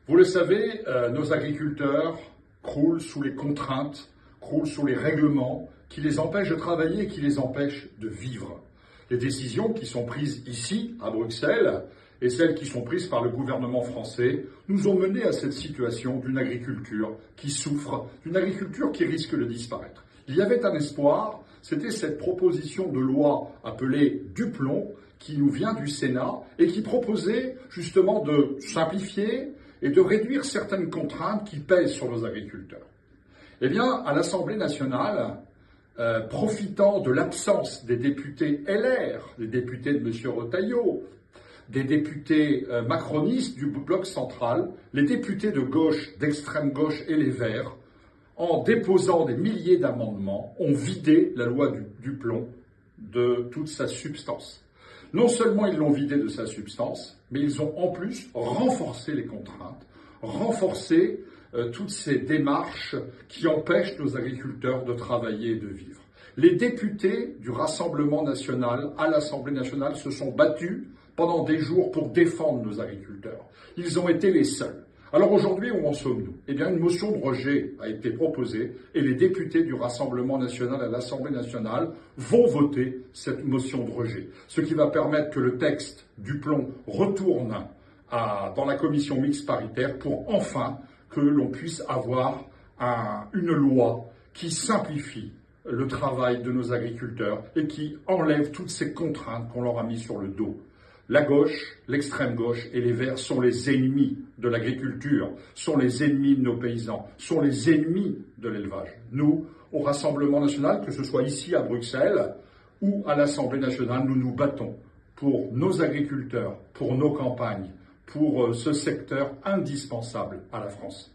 Vous le savez, nos agriculteurs croulent sous les contraintes, croulent sous les règlements qui les empêchent de travailler et qui les empêchent de vivre. Les décisions qui sont prises ici, à Bruxelles, et celles qui sont prises par le gouvernement français, nous ont menés à cette situation d'une agriculture qui souffre, d'une agriculture qui risque de disparaître. Il y avait un espoir, c'était cette proposition de loi appelée Duplon, qui nous vient du Sénat et qui proposait justement de simplifier et de réduire certaines contraintes qui pèsent sur nos agriculteurs. Eh bien, à l'Assemblée nationale, profitant de l'absence des députés LR, des députés de M. Retailleau, des députés macronistes du bloc central, les députés de gauche, d'extrême gauche et les Verts, en déposant des milliers d'amendements, ont vidé la loi Duplon de toute sa substance. Non seulement ils l'ont vidé de sa substance, mais ils ont en plus renforcé les contraintes, renforcé toutes ces démarches qui empêchent nos agriculteurs de travailler et de vivre. Les députés du Rassemblement national à l'Assemblée nationale se sont battus pendant des jours pour défendre nos agriculteurs. Ils ont été les seuls. Alors aujourd'hui, où en sommes-nous? Eh bien, une motion de rejet a été proposée et les députés du Rassemblement national à l'Assemblée nationale vont voter cette motion de rejet. Ce qui va permettre que le texte Duplon retourne dans la commission mixte paritaire pour enfin que l'on puisse avoir une loi qui simplifie le travail de nos agriculteurs et qui enlève toutes ces contraintes qu'on leur a mises sur le dos. La gauche, l'extrême gauche et les Verts sont les ennemis de l'agriculture, sont les ennemis de nos paysans, sont les ennemis de l'élevage. Nous, au Rassemblement national, que ce soit ici à Bruxelles ou à l'Assemblée nationale, nous nous battons pour nos agriculteurs, pour nos campagnes, pour ce secteur indispensable à la France.